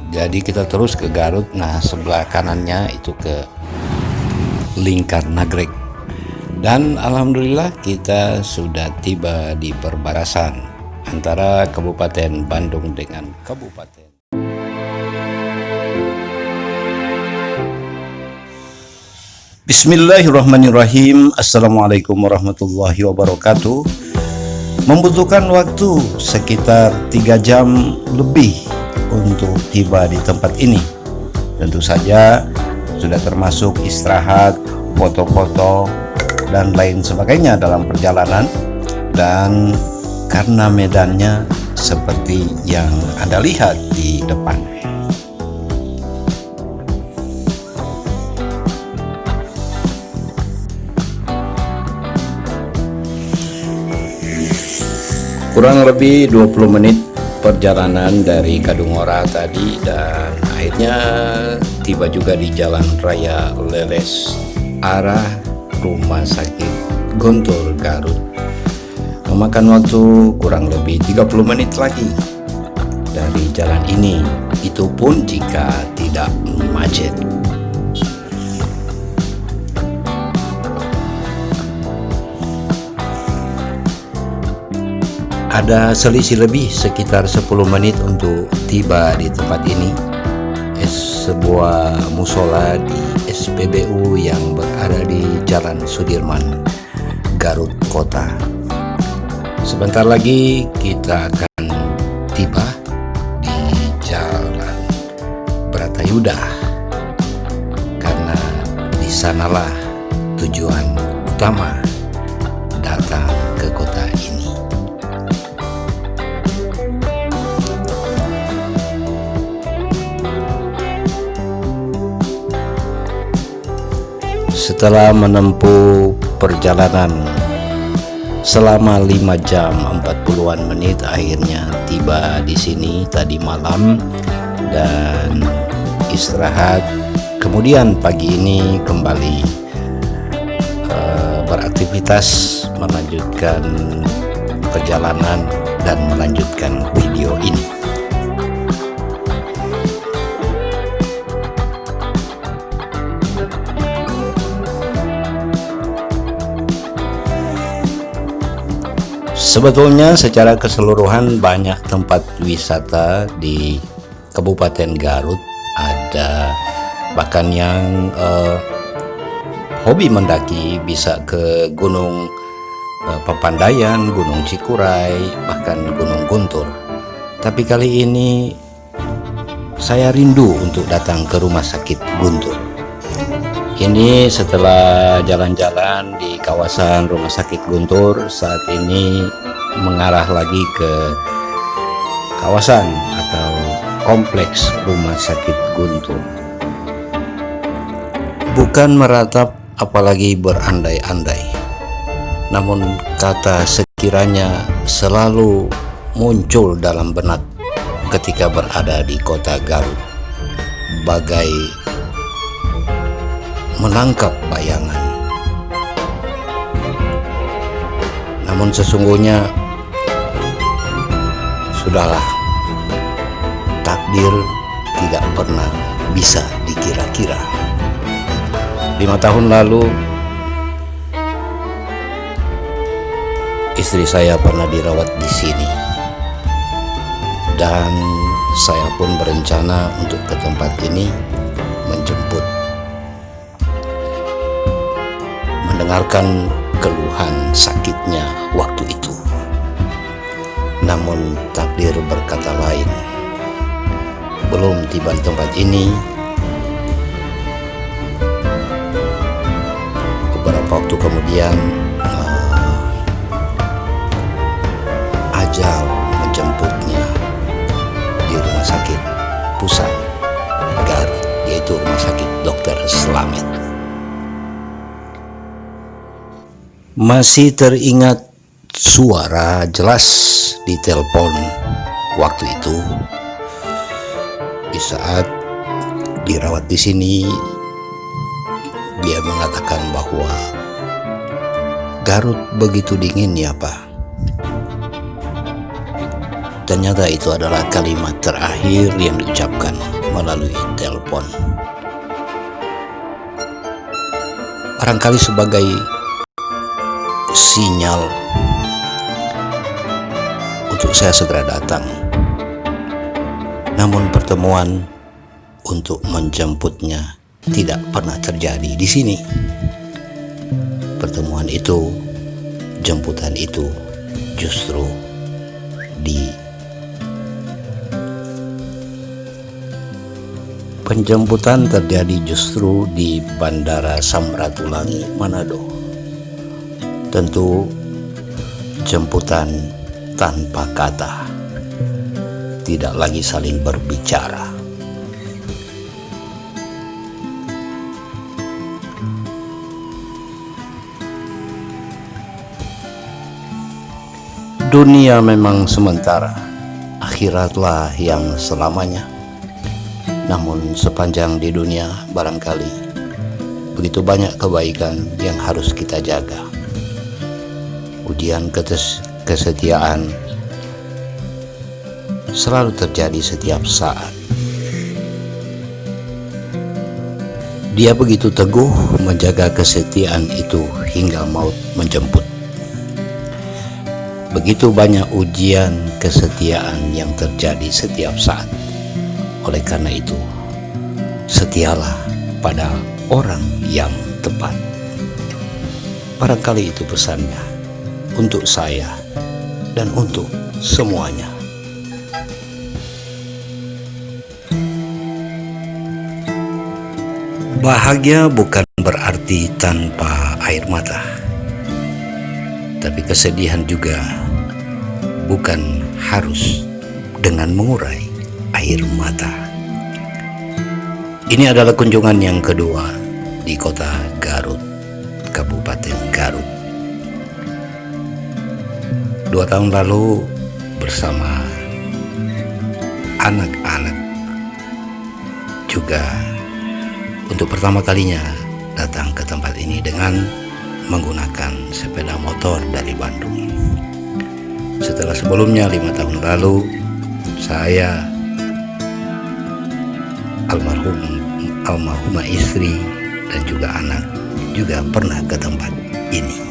Jadi kita terus ke Garut. Nah, sebelah kanannya itu ke Lingkar Nagrek. Dan alhamdulillah kita sudah tiba di perbatasan antara Kabupaten Bandung dengan Kabupaten. Bismillahirrahmanirrahim. Assalamualaikum warahmatullahi wabarakatuh. Membutuhkan waktu sekitar 3 jam lebih untuk tiba di tempat ini. Tentu saja sudah termasuk istirahat, foto-foto, dan lain sebagainya dalam perjalanan. Dan karena medannya seperti yang Anda lihat di depan, kurang lebih 20 menit perjalanan dari Kadungora tadi, dan akhirnya tiba juga di Jalan Raya Leles arah Rumah Sakit Guntur Garut. Memakan waktu kurang lebih 30 menit lagi dari jalan ini, itu pun jika tidak macet. Ada selisih lebih sekitar 10 menit untuk tiba di tempat ini, sebuah musola di SPBU yang berada di Jalan Sudirman, Garut Kota. Sebentar lagi kita akan tiba di Jalan Bratayuda, karena di sanalah tujuan utama datang ke kota ini. Setelah menempuh perjalanan selama 5 jam 40-an menit, akhirnya tiba di sini tadi malam dan istirahat. Kemudian pagi ini kembali beraktivitas, melanjutkan perjalanan dan melanjutkan video ini. Sebetulnya secara keseluruhan banyak tempat wisata di Kabupaten Garut. Ada bahkan yang hobi mendaki bisa ke Gunung Papandayan, Gunung Cikuray, bahkan Gunung Guntur. Tapi kali ini saya rindu untuk datang ke Rumah Sakit Guntur. Ini setelah jalan-jalan di kawasan Rumah Sakit Guntur, saat ini mengarah lagi ke kawasan atau kompleks Rumah Sakit Guntur. Bukan meratap apalagi berandai-andai, namun kata sekiranya selalu muncul dalam benak ketika berada di kota Garut, bagai menangkap bayangan. Namun sesungguhnya sudahlah, takdir tidak pernah bisa dikira-kira. 5 tahun lalu istri saya pernah dirawat di sini, dan saya pun berencana untuk ke tempat ini menjemput, mendengarkan keluhan sakitnya waktu itu. Namun takdir berkata lain. Belum tiba di tempat ini, beberapa waktu kemudian ajal menjemputnya di Rumah Sakit Pusat Garut, yaitu Rumah Sakit Dr. Slamet. Masih teringat suara jelas di telepon waktu itu, di saat dirawat di sini. Dia mengatakan bahwa Garut begitu dingin ya Pak. Ternyata itu adalah kalimat terakhir yang diucapkan. melalui telepon. Barangkali sebagai sinyal untuk saya segera datang. Namun pertemuan untuk menjemputnya tidak pernah terjadi di sini. Pertemuan itu, jemputan itu justru penjemputan terjadi justru di Bandara Samratulangi, Manado. Tentu jemputan tanpa kata, tidak lagi saling berbicara. Dunia memang sementara, akhiratlah yang selamanya. Namun sepanjang di dunia barangkali begitu banyak kebaikan yang harus kita jaga. Ujian kesetiaan selalu terjadi setiap saat. Dia begitu teguh menjaga kesetiaan itu hingga maut menjemput. Begitu banyak ujian kesetiaan yang terjadi setiap saat. Oleh karena itu, setialah pada orang yang tepat. Barangkali itu pesannya untuk saya dan untuk semuanya. Bahagia bukan berarti tanpa air mata, tapi kesedihan juga bukan harus dengan mengurai air mata. Ini adalah kunjungan yang kedua di kota Garut, Kabupaten Garut. 2 tahun lalu bersama anak-anak, juga untuk pertama kalinya datang ke tempat ini dengan menggunakan sepeda motor dari Bandung. Setelah sebelumnya 5 tahun lalu saya, almarhumah istri dan juga anak juga pernah ke tempat ini.